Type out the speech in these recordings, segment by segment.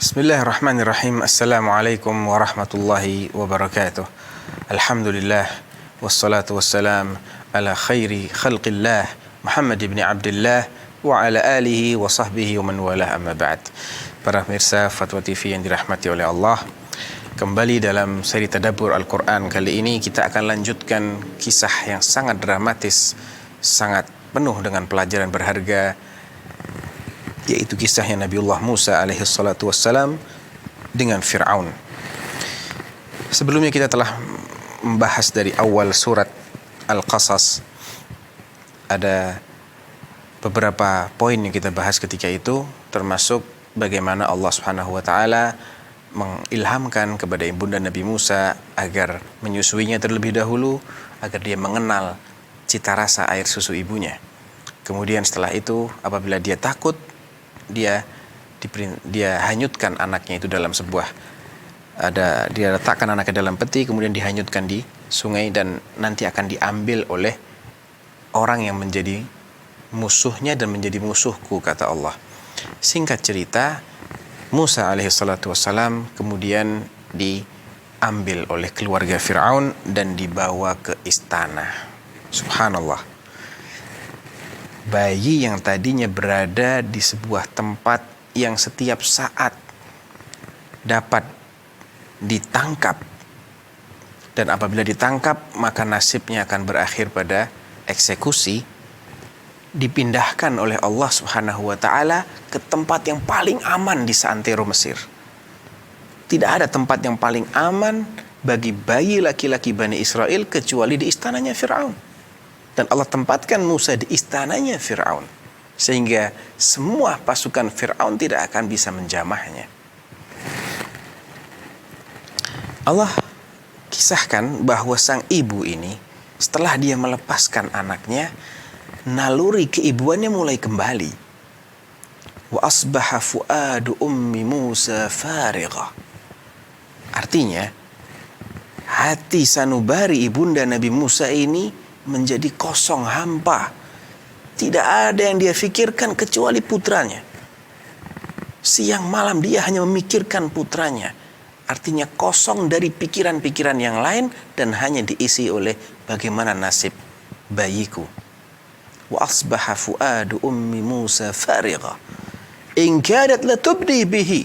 Bismillahirrahmanirrahim. Assalamualaikum warahmatullahi wabarakatuh. Alhamdulillah wassalatu wassalam ala khairi khalqillah Muhammad ibn Abdullah wa ala alihi wa sahbihi wa man walah, amma ba'd. Para pemirsa Fatwa TV yang dirahmati oleh Allah, kembali dalam seri tadabbur Al-Quran kali ini kita akan lanjutkan kisah yang sangat dramatis, sangat penuh dengan pelajaran berharga, yaitu kisahnya Nabiullah Musa alaihi salatu wassalam dengan Fir'aun. Sebelumnya kita telah membahas dari awal surat Al-Qasas. Ada beberapa poin yang kita bahas ketika itu, termasuk bagaimana Allah Subhanahu wa taala mengilhamkan kepada ibunda Nabi Musa agar menyusuinya terlebih dahulu agar dia mengenal cita rasa air susu ibunya. Kemudian setelah itu apabila dia takut, dia hanyutkan anaknya itu dalam sebuah dia letakkan anaknya dalam peti, kemudian dihanyutkan di sungai dan nanti akan diambil oleh orang yang menjadi musuhnya dan menjadi musuhku, kata Allah. Singkat cerita, Musa alaihissalatu wassalam kemudian diambil oleh keluarga Fir'aun dan dibawa ke istana. Subhanallah. Bayi yang tadinya berada di sebuah tempat yang setiap saat dapat ditangkap, dan apabila ditangkap maka nasibnya akan berakhir pada eksekusi, dipindahkan oleh Allah Subhanahu wa taala ke tempat yang paling aman di seantero Mesir. Tidak ada tempat yang paling aman bagi bayi laki-laki Bani Israel kecuali di istananya Fir'aun. Dan Allah tempatkan Musa di istananya Fir'aun, sehingga semua pasukan Fir'aun tidak akan bisa menjamahnya. Allah kisahkan bahwa sang ibu ini, setelah dia melepaskan anaknya, naluri keibuannya mulai kembali. Wa asbaha fuadu ummi Musa farigha. Artinya, hati sanubari ibunda Nabi Musa ini menjadi kosong, hampa. Tidak ada yang dia fikirkan kecuali putranya. Siang malam dia hanya memikirkan putranya. Artinya kosong dari pikiran-pikiran yang lain dan hanya diisi oleh bagaimana nasib bayiku. Wa asbaha fuadu ummi Musa farigha in kadat latubdi bihi.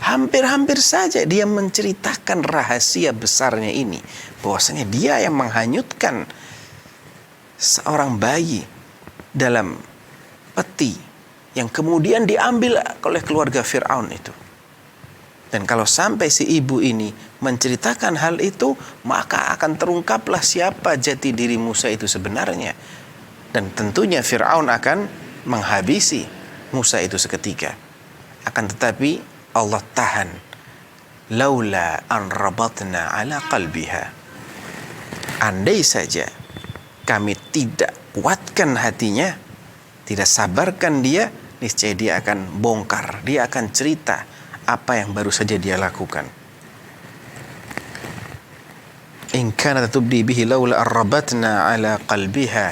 Hampir-hampir saja dia menceritakan rahasia besarnya ini, bahwasanya dia yang menghanyutkan seorang bayi dalam peti yang kemudian diambil oleh keluarga Fir'aun itu. Dan kalau sampai si ibu ini menceritakan hal itu, maka akan terungkaplah siapa jati diri Musa itu sebenarnya. Dan tentunya Fir'aun akan menghabisi Musa itu seketika. Akan tetapi Allah tahan. Laula an rabatna ala qalbiha. Andai saja kami tidak kuatkan hatinya, tidak sabarkan dia, niscaya dia akan bongkar, dia akan cerita apa yang baru saja dia lakukan. In kanat tubdi bihi laula arrabatna ala qalbiha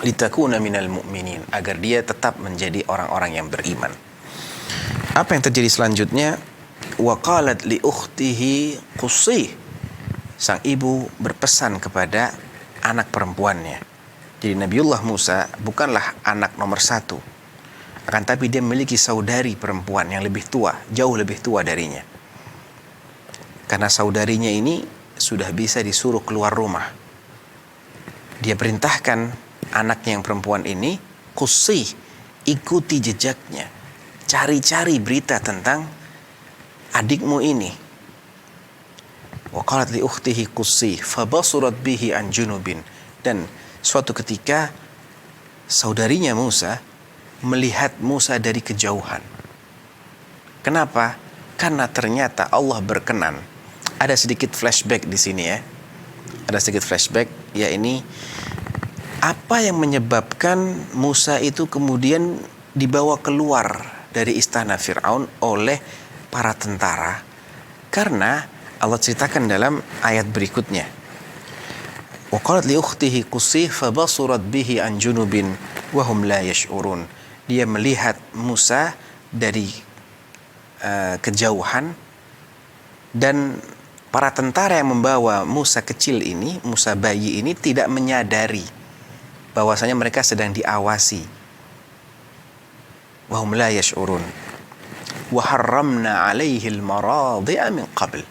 litakuna minal mu'minin, agar dia tetap menjadi orang-orang yang beriman. Apa yang terjadi selanjutnya? Wa qalat li ukhtihi qussih. Sang ibu berpesan kepada anak perempuannya. Jadi Nabiullah Musa bukanlah anak nomor satu, akan tapi dia memiliki saudari perempuan yang lebih tua, jauh lebih tua darinya. Karena saudarinya ini sudah bisa disuruh keluar rumah, dia perintahkan anaknya yang perempuan ini, qussih, ikuti jejaknya, cari-cari berita tentang adikmu ini. Wa qalat li ukhtihi qussi fa basurat bihi an junubin. Dan suatu ketika saudarinya Musa melihat Musa dari kejauhan. Kenapa? Karena ternyata Allah berkenan. Ada sedikit flashback di sini ya. Ada sedikit flashback, ya ini apa yang menyebabkan Musa itu kemudian dibawa keluar dari istana Fir'aun oleh para tentara. Karena Allah ceritakan dalam ayat berikutnya, Wa qalat li ukhtihi qusih fa basurat bihi an junubin wa hum la yash'urun. Dia melihat Musa dari kejauhan, dan para tentara yang membawa Musa kecil ini, Musa bayi ini, tidak menyadari bahwasanya mereka sedang diawasi. Wa hum la yash'urun. Wa harramna 'alaihi al-maradhi'a min qabl.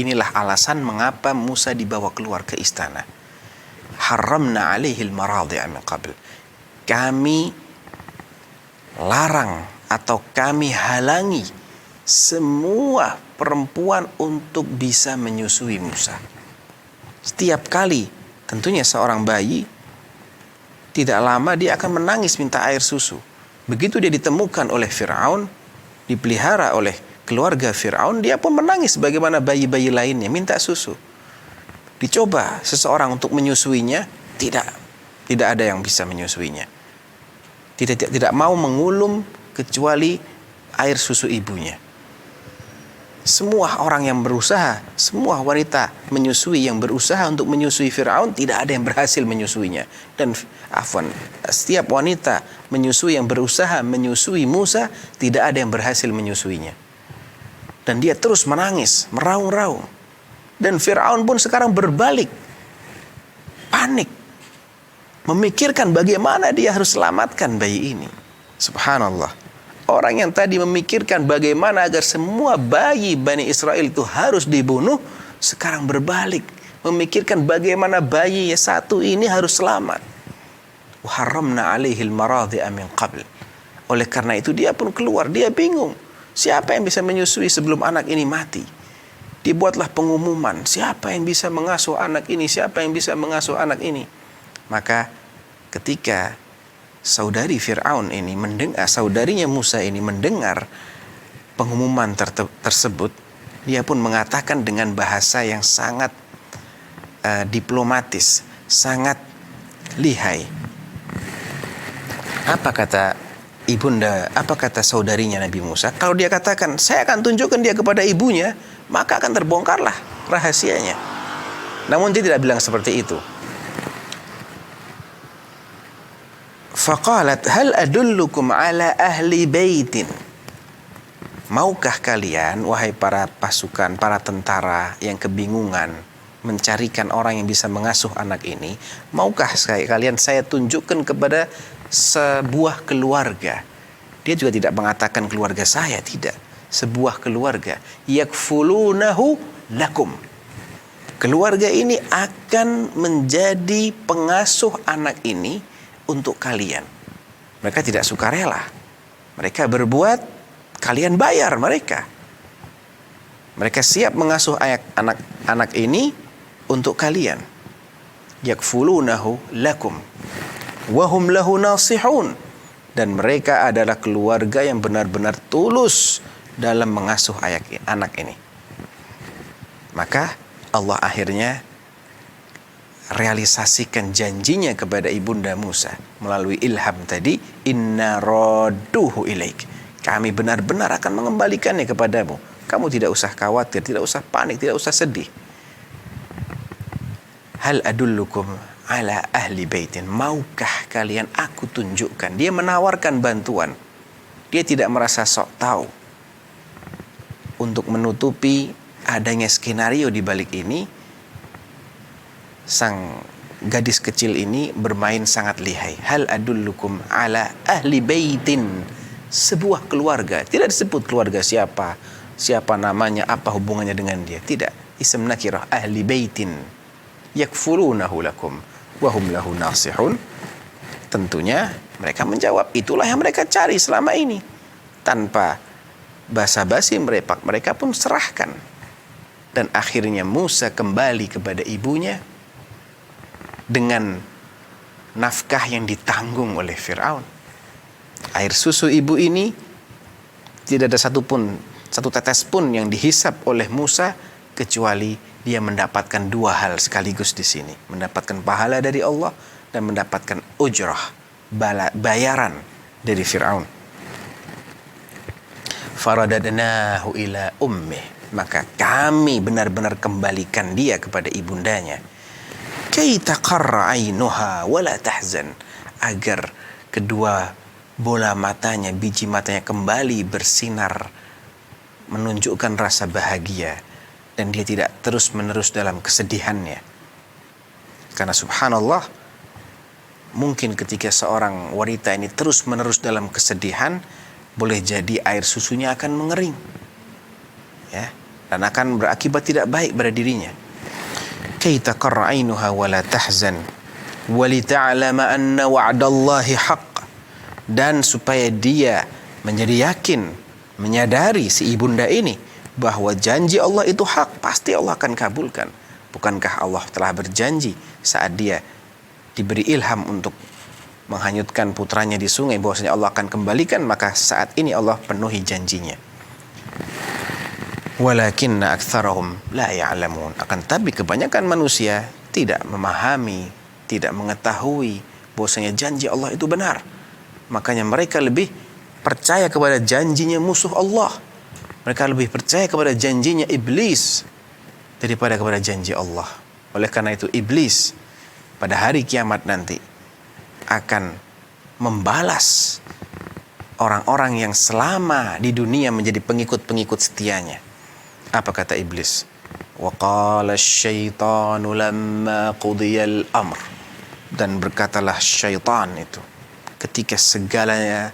Inilah alasan mengapa Musa dibawa keluar ke istana. Harramna 'alaihi al-maradhi'a min qabl. Kami larang atau kami halangi semua perempuan untuk bisa menyusui Musa. Setiap kali, tentunya seorang bayi, tidak lama dia akan menangis minta air susu. Begitu dia ditemukan oleh Fir'aun, dipelihara oleh keluarga Fir'aun, dia pun menangis bagaimana bayi-bayi lainnya, minta susu. Dicoba seseorang untuk menyusuinya, tidak ada yang bisa menyusuinya. Tidak mau mengulum kecuali air susu ibunya. Semua orang yang berusaha, semua wanita menyusui yang berusaha untuk menyusui Fir'aun, tidak ada yang berhasil menyusuinya. Dan setiap wanita menyusui yang berusaha menyusui Musa, tidak ada yang berhasil menyusuinya. Dan dia terus menangis, meraung-raung. Dan Fir'aun pun sekarang berbalik, panik, memikirkan bagaimana dia harus selamatkan bayi ini. Subhanallah. Orang yang tadi memikirkan bagaimana agar semua bayi Bani Israel itu harus dibunuh, sekarang berbalik, memikirkan bagaimana bayi satu ini harus selamat. Wa harramna 'alaihi al-maradhi'a min qabl. Oleh karena itu dia pun keluar, dia bingung. Siapa yang bisa menyusui sebelum anak ini mati? Dibuatlah pengumuman, siapa yang bisa mengasuh anak ini? Siapa yang bisa mengasuh anak ini? Maka ketika saudari Fir'aun ini mendengar, saudarinya Musa ini mendengar pengumuman tersebut, dia pun mengatakan dengan bahasa yang sangat diplomatis, sangat lihai. Apa kata ibunda, apa kata saudarinya Nabi Musa? Kalau dia katakan, saya akan tunjukkan dia kepada ibunya, maka akan terbongkarlah rahasianya. Namun dia tidak bilang seperti itu. Faqalat hal adullukum ala ahli baitin. Maukah kalian, wahai para pasukan, para tentara yang kebingungan mencarikan orang yang bisa mengasuh anak ini, maukah kalian saya tunjukkan kepada sebuah keluarga? Dia juga tidak mengatakan keluarga saya, tidak. Sebuah keluarga. Yakfulunahu lakum. Keluarga ini akan menjadi pengasuh anak ini untuk kalian. Mereka tidak sukarela. Mereka berbuat, kalian bayar mereka. Mereka siap mengasuh anak ini untuk kalian. Yakfulunahu lakum wa hum lahu nasihun. Dan mereka adalah keluarga yang benar-benar tulus dalam mengasuh anak ini. Maka Allah akhirnya realisasikan janjinya kepada ibunda Musa melalui ilham tadi, inna radduhu ilaik. Kami benar-benar akan mengembalikannya kepadamu. Kamu tidak usah khawatir, tidak usah panik, tidak usah sedih. Hal adullukum ala ahli baitin. Maukah kalian aku tunjukkan? Dia menawarkan bantuan. Dia tidak merasa sok tahu. Untuk menutupi adanya skenario di balik ini, sang gadis kecil ini bermain sangat lihai. Hal adullukum ala ahli baitin. Sebuah keluarga. Tidak disebut keluarga siapa namanya, apa hubungannya dengan dia. Tidak. Ism nakirah, ahli baitin. Yakfulunahu lakum wa hum lahu nasihun. Tentunya mereka menjawab, itulah yang mereka cari selama ini. Tanpa basa-basi mereka pun serahkan. Dan akhirnya Musa kembali kepada ibunya dengan nafkah yang ditanggung oleh Fir'aun. Air susu ibu ini tidak ada satu tetes pun yang dihisap oleh Musa, kecuali dia mendapatkan dua hal sekaligus di sini. Mendapatkan pahala dari Allah dan mendapatkan ujrah, bayaran dari Fir'aun. Faradadnahu ila ummih. Maka kami benar-benar kembalikan dia kepada ibundanya. Kay taqarra 'ainuha wa la tahzan, agar kedua bola matanya, biji matanya kembali bersinar, menunjukkan rasa bahagia, dan dia tidak terus-menerus dalam kesedihannya. Karena subhanallah, mungkin ketika seorang wanita ini terus-menerus dalam kesedihan, boleh jadi air susunya akan mengering, ya, dan akan berakibat tidak baik pada dirinya. Kay taqarra 'ainuha wa la tahzan wa li ta'lama anna wa'dallahi haqq, dan supaya dia menjadi yakin, menyadari si ibunda ini bahwa janji Allah itu hak, pasti Allah akan kabulkan. Bukankah Allah telah berjanji saat dia diberi ilham untuk menghanyutkan putranya di sungai, bahwasanya Allah akan kembalikan? Maka saat ini Allah penuhi janjinya. Walakinna aktsarahum la ya'lamun, akan tapi kebanyakan manusia tidak memahami, tidak mengetahui bahwasanya janji Allah itu benar. Makanya mereka lebih percaya kepada janjinya musuh Allah. Mereka lebih percaya kepada janjinya iblis daripada kepada janji Allah. Oleh karena itu iblis pada hari kiamat nanti akan membalas orang-orang yang selama di dunia menjadi pengikut-pengikut setianya. Apa kata iblis? Wa qala asyaitanu lamma qudiyal amr, dan berkatalah syaitan itu ketika segalanya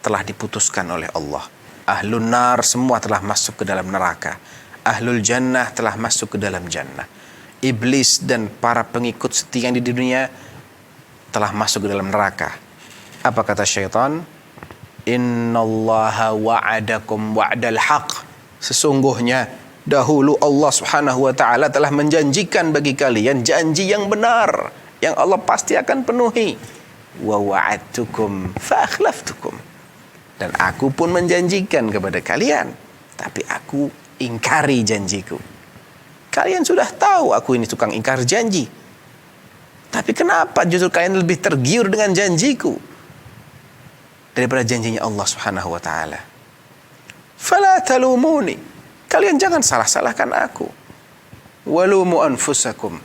telah diputuskan oleh Allah. Ahlun nar semua telah masuk ke dalam neraka. Ahlul jannah telah masuk ke dalam jannah. Iblis dan para pengikut setia di dunia telah masuk ke dalam neraka. Apa kata syaitan? Innallaha wa'adakum wa'dal haq. Sesungguhnya dahulu Allah Subhanahu wa taala telah menjanjikan bagi kalian janji yang benar yang Allah pasti akan penuhi. Wa wa'adtukum fa akhlaftukum. Dan aku pun menjanjikan kepada kalian, tapi aku ingkari janjiku. Kalian sudah tahu aku ini tukang ingkar janji. Tapi kenapa justru kalian lebih tergiur dengan janjiku daripada janjinya Allah Subhanahu wa taala? Fala talumuni. Kalian jangan salah-salahkan aku. Walumu anfusakum.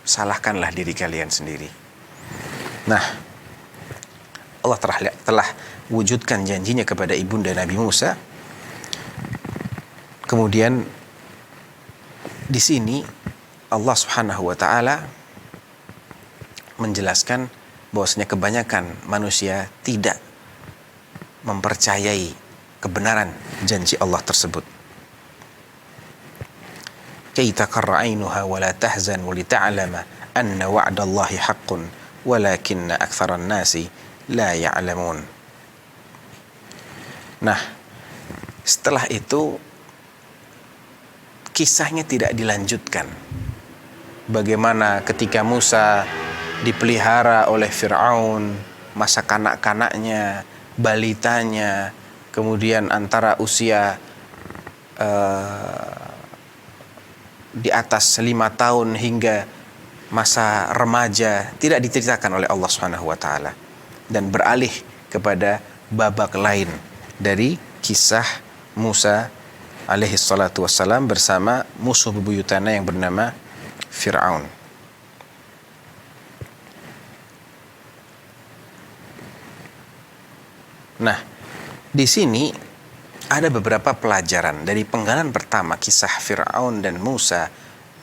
Salahkanlah diri kalian sendiri. Nah, Allah telah wujudkan janjinya kepada ibunda Nabi Musa. Kemudian di sini Allah Subhanahu wa taala menjelaskan bahwasanya kebanyakan manusia tidak mempercayai kebenaran janji Allah tersebut. Kay taqarra 'ainuha wa la tahzan wa li ta'lama anna wa'dallahi haqqun walakinna aktsaran nasi la ya'lamun. Nah, setelah itu kisahnya tidak dilanjutkan. Bagaimana ketika Musa dipelihara oleh Fir'aun, masa kanak-kanaknya, balitanya, kemudian antara usia di atas 5 tahun hingga masa remaja, tidak diceritakan oleh Allah Subhanahu wa taala, dan beralih kepada babak lain dari kisah Musa alaihi salatu wassalam bersama musuh bebuyutannya yang bernama Fir'aun. Nah, di sini ada beberapa pelajaran dari penggalan pertama kisah Fir'aun dan Musa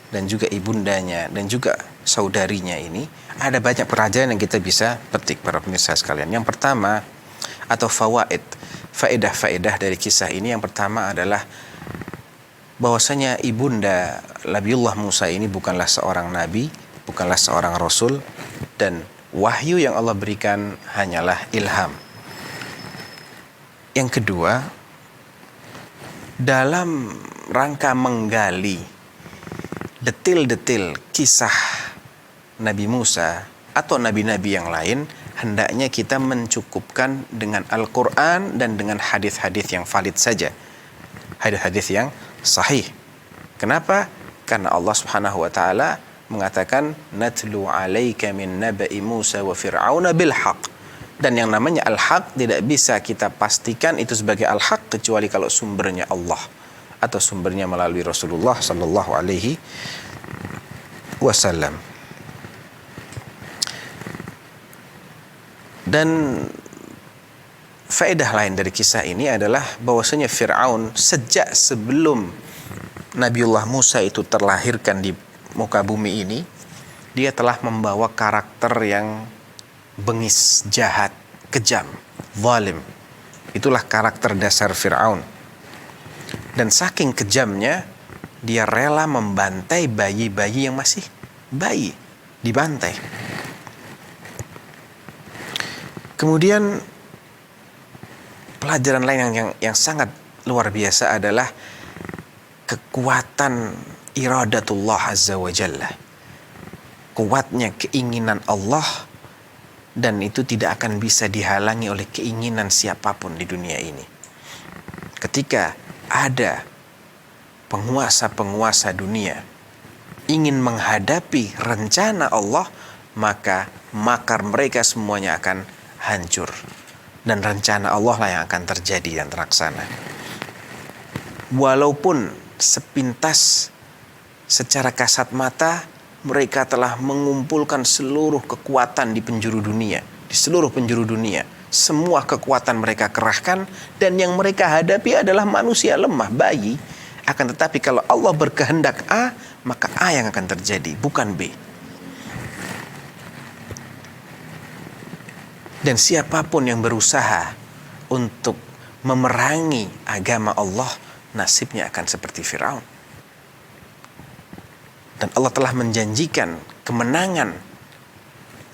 dan juga ibundanya dan juga saudarinya ini. Ada banyak pelajaran yang kita bisa petik para pemirsa sekalian. Yang pertama, atau faedah-faedah dari kisah ini, yang pertama adalah bahwasanya ibunda Nabiullah Musa ini bukanlah seorang nabi, bukanlah seorang rasul, dan wahyu yang Allah berikan hanyalah ilham. Yang kedua, dalam rangka menggali detil-detil kisah Nabi Musa atau nabi-nabi yang lain, hendaknya kita mencukupkan dengan Al-Quran dan dengan hadis-hadis yang valid saja, hadis-hadis yang sahih. Kenapa? Karena Allah Subhanahu wa taala mengatakan natlu 'alaika min naba'i Musa wa Fir'auna bil haqq. Dan yang namanya al-haq tidak bisa kita pastikan itu sebagai al-haq kecuali kalau sumbernya Allah atau sumbernya melalui Rasulullah sallallahu alaihi wasallam. Dan faedah lain dari kisah ini adalah bahwasanya Fir'aun sejak sebelum Nabiullah Musa itu terlahirkan di muka bumi ini, dia telah membawa karakter yang bengis, jahat, kejam, zalim. Itulah karakter dasar Fir'aun. Dan saking kejamnya, dia rela membantai bayi-bayi yang masih bayi, dibantai. Kemudian pelajaran lain yang sangat luar biasa adalah kekuatan iradatullah azza wa jalla. Kuatnya keinginan Allah, dan itu tidak akan bisa dihalangi oleh keinginan siapapun di dunia ini. Ketika ada penguasa-penguasa dunia ingin menghadapi rencana Allah, maka makar mereka semuanya akan hancur, dan rencana Allah lah yang akan terjadi dan terlaksana. Walaupun sepintas secara kasat mata mereka telah mengumpulkan seluruh kekuatan di penjuru dunia, di seluruh penjuru dunia, semua kekuatan mereka kerahkan, dan yang mereka hadapi adalah manusia lemah, bayi. Akan tetapi kalau Allah berkehendak A, maka A yang akan terjadi, bukan B. Dan siapapun yang berusaha untuk memerangi agama Allah, nasibnya akan seperti Firaun. Dan Allah telah menjanjikan kemenangan,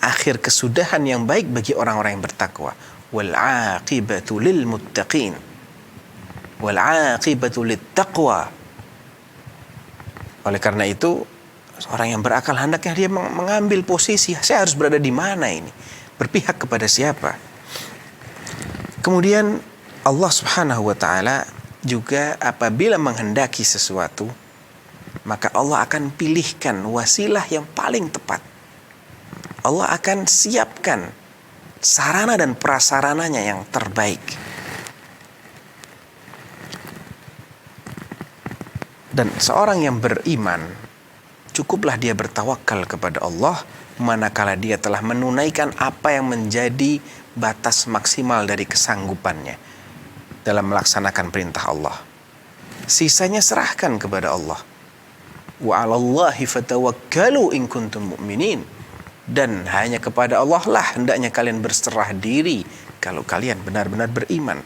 akhir kesudahan yang baik bagi orang-orang yang bertakwa. Wal 'aqibatu lil muttaqin. Wal 'aqibatu lit taqwa. Oleh karena itu, orang yang berakal hendaknya dia mengambil posisi, saya harus berada di mana ini? Berpihak kepada siapa? Kemudian Allah Subhanahu wa taala juga apabila menghendaki sesuatu, maka Allah akan pilihkan wasilah yang paling tepat. Allah akan siapkan sarana dan prasarananya yang terbaik. Dan seorang yang beriman, cukuplah dia bertawakal kepada Allah manakala dia telah menunaikan apa yang menjadi batas maksimal dari kesanggupannya dalam melaksanakan perintah Allah. Sisanya serahkan kepada Allah. Wa 'alallahi fatawakkalu in kuntum mu'minin. Dan hanya kepada Allah lah hendaknya kalian berserah diri kalau kalian benar-benar beriman.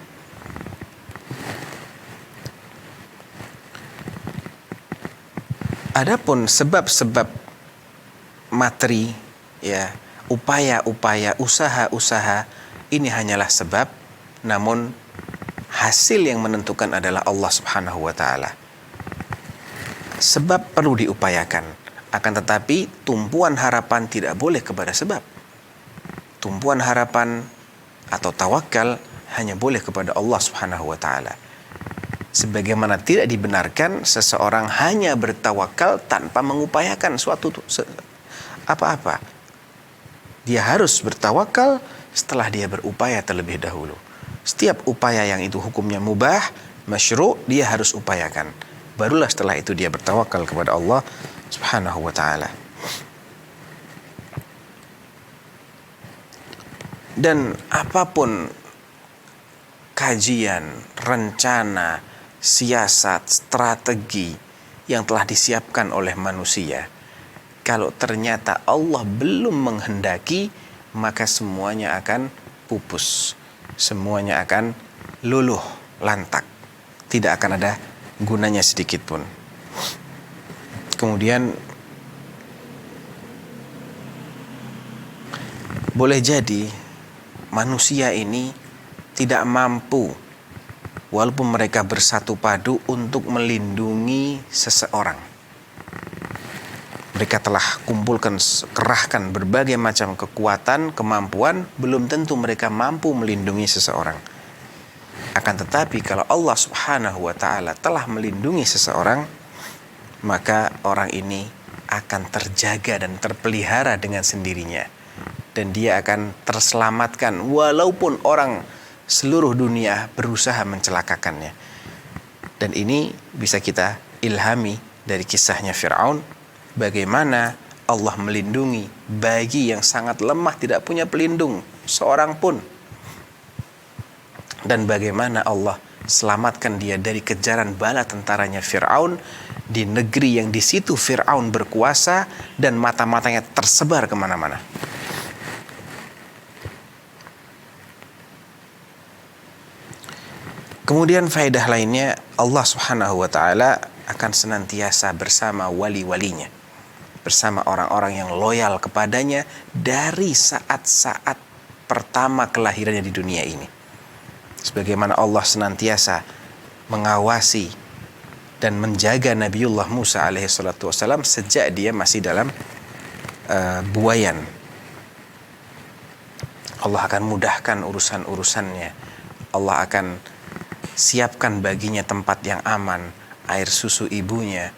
Adapun sebab-sebab materi, ya, upaya-upaya, usaha-usaha, ini hanyalah sebab, namun hasil yang menentukan adalah Allah Subhanahu wa taala. Sebab perlu diupayakan, akan tetapi tumpuan harapan tidak boleh kepada sebab. Tumpuan harapan atau tawakal hanya boleh kepada Allah Subhanahu wa taala. Sebagaimana tidak dibenarkan seseorang hanya bertawakal tanpa mengupayakan suatu apa-apa. Dia harus bertawakal setelah dia berupaya terlebih dahulu. Setiap upaya yang itu hukumnya mubah, masyru', dia harus upayakan. Barulah setelah itu dia bertawakal kepada Allah Subhanahu wa taala. Dan apapun kajian, rencana, siasat, strategi yang telah disiapkan oleh manusia, kalau ternyata Allah belum menghendaki, maka semuanya akan pupus, semuanya akan luluh lantak, tidak akan ada gunanya sedikit pun. Kemudian boleh jadi manusia ini tidak mampu, walaupun mereka bersatu padu untuk melindungi seseorang. Mereka telah kumpulkan, kerahkan berbagai macam kekuatan, kemampuan, belum tentu mereka mampu melindungi seseorang. Akan tetapi kalau Allah Subhanahu wa taala telah melindungi seseorang, maka orang ini akan terjaga dan terpelihara dengan sendirinya, dan dia akan terselamatkan walaupun orang seluruh dunia berusaha mencelakakannya. Dan ini bisa kita ilhami dari kisahnya Fir'aun, bagaimana Allah melindungi bayi yang sangat lemah, tidak punya pelindung seorang pun. Dan bagaimana Allah selamatkan dia dari kejaran bala tentaranya Fir'aun di negeri yang di situ Fir'aun berkuasa dan mata-matanya tersebar kemana-mana. Kemudian faedah lainnya, Allah Subhanahu wa Ta'ala akan senantiasa bersama wali-walinya, bersama orang-orang yang loyal kepadanya dari saat-saat pertama kelahirannya di dunia ini. Sebagaimana Allah senantiasa mengawasi dan menjaga Nabiullah Musa alaihissalatu wassalam sejak dia masih dalam buayan. Allah akan mudahkan urusan-urusannya. Allah akan siapkan baginya tempat yang aman, air susu ibunya,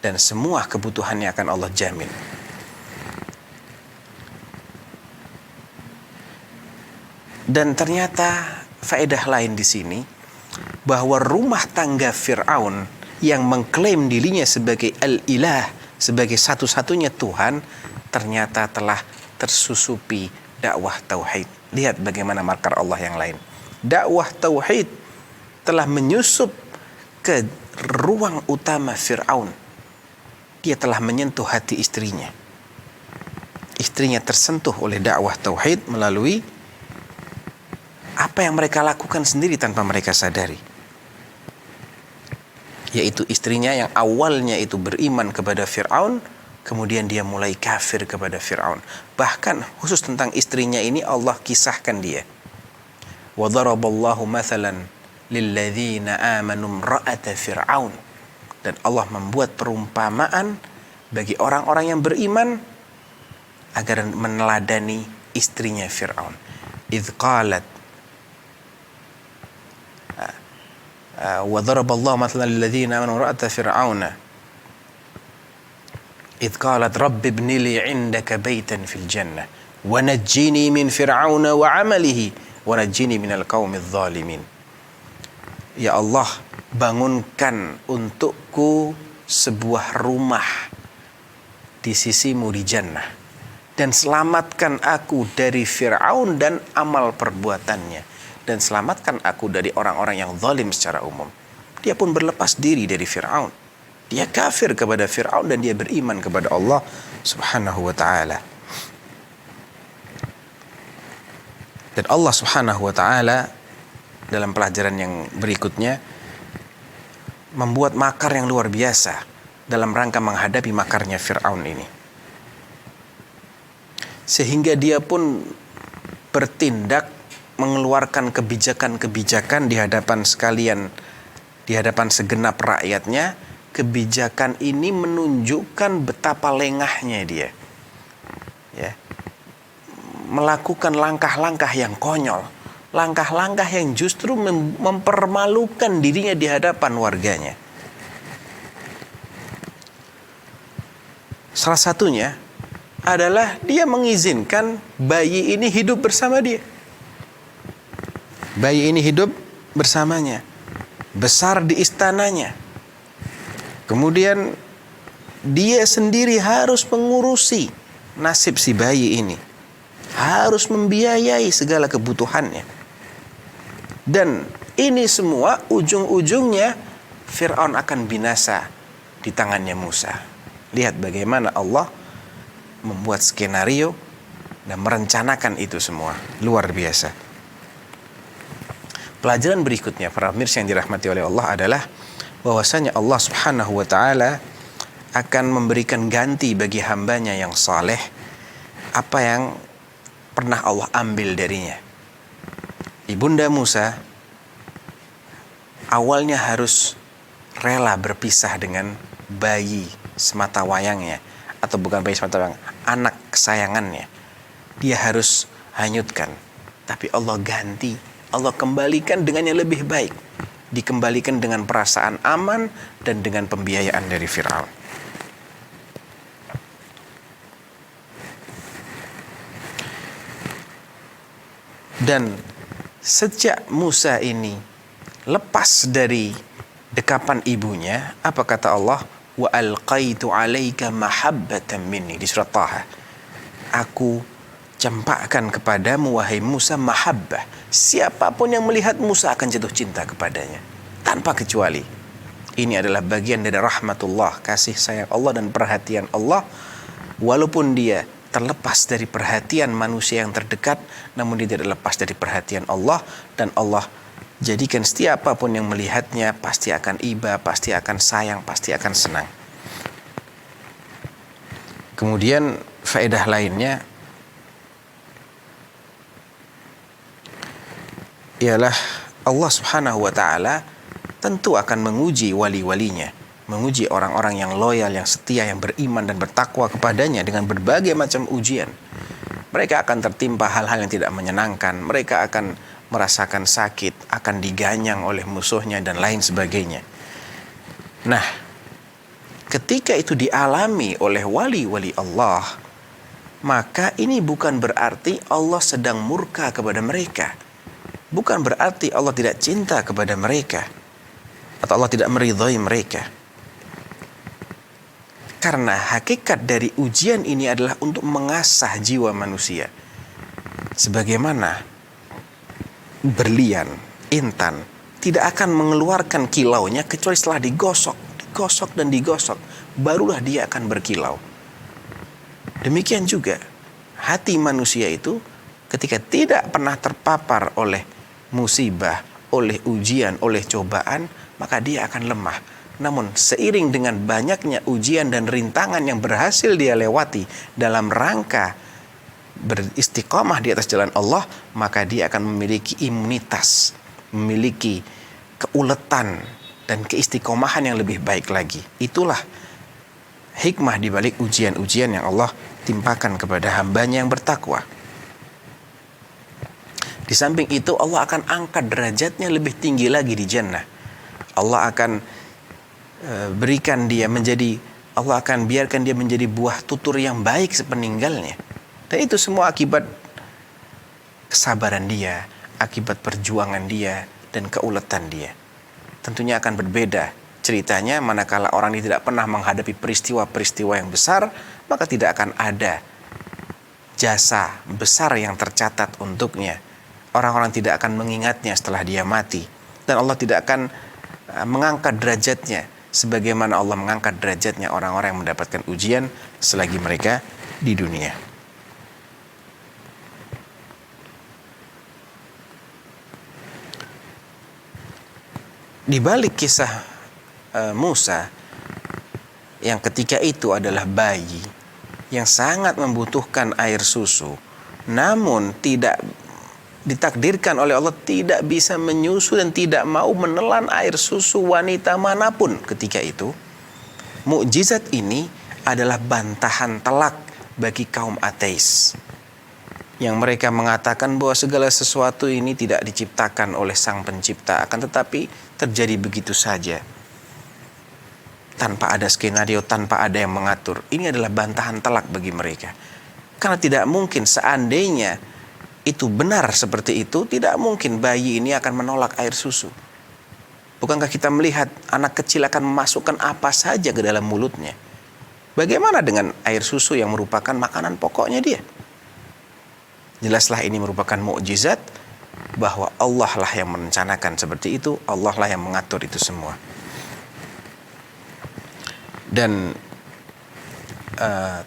dan semua kebutuhannya akan Allah jamin. Dan ternyata faedah lain di sini, bahwa rumah tangga Fir'aun yang mengklaim dirinya sebagai al-ilah, sebagai satu-satunya Tuhan, ternyata telah tersusupi dakwah tauhid. Lihat bagaimana markar Allah yang lain. Dakwah tauhid telah menyusup ke ruang utama Fir'aun. Dia telah menyentuh hati istrinya. Istrinya tersentuh oleh dakwah tauhid melalui apa yang mereka lakukan sendiri tanpa mereka sadari. Yaitu istrinya yang awalnya itu beriman kepada Fir'aun, kemudian dia mulai kafir kepada Fir'aun. Bahkan khusus tentang istrinya ini Allah kisahkan dia. Wa daraballahu mathalan lilladzina amanu imra'ata Fir'aun. Dan Allah membuat perumpamaan bagi orang-orang yang beriman agar meneladani istrinya Fir'aun. Idh qalat wa daraballahu mathalan lilladzina amanu imra'ata Fir'aun idh qalat rabbi ibni li 'indaka baitan fil jannah wa najjini min fir'auna wa 'amalihi wa najjini minal qaumidz zalimin. Ya Allah, bangunkan untukku sebuah rumah di sisimu di jannah, dan selamatkan aku dari Fir'aun dan amal perbuatannya, dan selamatkan aku dari orang-orang yang zalim secara umum. Dia pun berlepas diri dari Fir'aun. Dia kafir kepada Fir'aun dan dia beriman kepada Allah Subhanahu wa Ta'ala. Dan Allah Subhanahu wa Ta'ala dalam pelajaran yang berikutnya membuat makar yang luar biasa dalam rangka menghadapi makarnya Fir'aun ini, sehingga dia pun bertindak mengeluarkan kebijakan-kebijakan di hadapan segenap rakyatnya. Kebijakan ini menunjukkan betapa lengahnya dia, ya, melakukan langkah-langkah yang konyol, langkah-langkah yang justru mempermalukan dirinya di hadapan warganya. Salah satunya adalah dia mengizinkan bayi ini hidup bersama dia. Bayi ini hidup bersamanya, besar di istananya. Kemudian dia sendiri harus mengurusi nasib si bayi ini, harus membiayai segala kebutuhannya. Dan ini semua ujung-ujungnya Fir'aun akan binasa di tangannya Musa. Lihat bagaimana Allah membuat skenario dan merencanakan itu semua. Luar biasa. Pelajaran berikutnya para pemirsa yang dirahmati oleh Allah adalah bahwasanya Allah Subhanahu wa Ta'ala akan memberikan ganti bagi hambanya yang saleh apa yang pernah Allah ambil darinya. Ibunda Musa awalnya harus rela berpisah dengan bayi semata wayangnya, atau bukan bayi semata wayang, anak kesayangannya. Dia harus hanyutkan, tapi Allah ganti, Allah kembalikan dengan yang lebih baik. Dikembalikan dengan perasaan aman dan dengan pembiayaan dari Fir'aun. Dan sejak Musa ini lepas dari dekapan ibunya, apa kata Allah? wa alqaitu 'alaika mahabbatan minni di surat Taha. Aku campakkan kepadamu wahai Musa mahabbah. Siapapun yang melihat Musa akan jatuh cinta kepadanya tanpa kecuali. Ini adalah bagian dari rahmatullah, kasih sayang Allah dan perhatian Allah. Walaupun dia terlepas dari perhatian manusia yang terdekat, namun dia tidak lepas dari perhatian Allah. Dan Allah jadikan setiap apapun yang melihatnya pasti akan iba, pasti akan sayang, pasti akan senang. Kemudian faedah lainnya ialah Allah Subhanahu wa ta'ala tentu akan menguji wali-walinya, menguji orang-orang yang loyal, yang setia, yang beriman dan bertakwa kepadanya dengan berbagai macam ujian. Mereka akan tertimpa hal-hal yang tidak menyenangkan, mereka akan merasakan sakit, akan diganyang oleh musuhnya dan lain sebagainya. Nah, ketika itu dialami oleh wali-wali Allah, maka ini bukan berarti Allah sedang murka kepada mereka. Bukan berarti Allah tidak cinta kepada mereka atau Allah tidak meridhai mereka. Karena hakikat dari ujian ini adalah untuk mengasah jiwa manusia. Sebagaimana berlian, intan tidak akan mengeluarkan kilaunya kecuali setelah digosok dan digosok, barulah dia akan berkilau. Demikian juga hati manusia itu ketika tidak pernah terpapar oleh musibah, oleh ujian, oleh cobaan, maka dia akan lemah. Namun seiring dengan banyaknya ujian dan rintangan yang berhasil dia lewati dalam rangka beristiqamah di atas jalan Allah, maka dia akan memiliki imunitas, memiliki keuletan dan keistiqomahan yang lebih baik lagi. Itulah hikmah di balik ujian-ujian yang Allah timpakan kepada hambanya yang bertakwa. Di samping itu Allah akan angkat derajatnya lebih tinggi lagi di jannah. Allah akan berikan dia menjadi, Allah akan biarkan dia menjadi buah tutur yang baik sepeninggalnya. Dan itu semua akibat kesabaran dia, akibat perjuangan dia dan keuletan dia. Tentunya akan berbeda ceritanya manakala orang ini tidak pernah menghadapi peristiwa-peristiwa yang besar, maka tidak akan ada jasa besar yang tercatat untuknya. Orang-orang tidak akan mengingatnya setelah dia mati. Dan Allah tidak akan mengangkat derajatnya sebagaimana Allah mengangkat derajatnya orang-orang yang mendapatkan ujian selagi mereka di dunia. Di balik kisah Musa yang ketika itu adalah bayi yang sangat membutuhkan air susu, namun tidak ditakdirkan oleh Allah tidak bisa menyusu dan tidak mau menelan air susu wanita manapun ketika itu. Mukjizat ini adalah bantahan telak bagi kaum ateis yang mereka mengatakan bahwa segala sesuatu ini tidak diciptakan oleh Sang Pencipta, akan tetapi terjadi begitu saja tanpa ada skenario, tanpa ada yang mengatur. Ini adalah bantahan telak bagi mereka, karena tidak mungkin seandainya itu benar seperti itu, tidak mungkin bayi ini akan menolak air susu. Bukankah kita melihat anak kecil akan memasukkan apa saja ke dalam mulutnya? Bagaimana dengan air susu yang merupakan makanan pokoknya dia? Jelaslah ini merupakan mukjizat bahwa Allah lah yang merencanakan seperti itu, Allah lah yang mengatur itu semua. Dan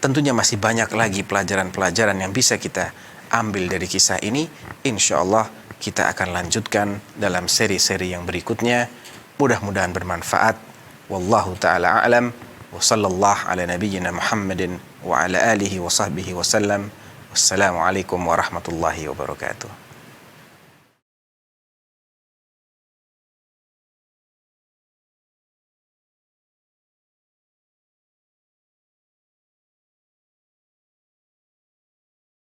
tentunya masih banyak lagi pelajaran-pelajaran yang bisa kita ambil dari kisah ini. Insya Allah kita akan lanjutkan dalam seri-seri yang berikutnya. Mudah-mudahan bermanfaat. Wallahu ta'ala a'lam. Wa sallallahu ala nabiyyina Muhammadin wa ala alihi wa sahbihi wa sallam. Wassalamualaikum warahmatullahi wabarakatuh.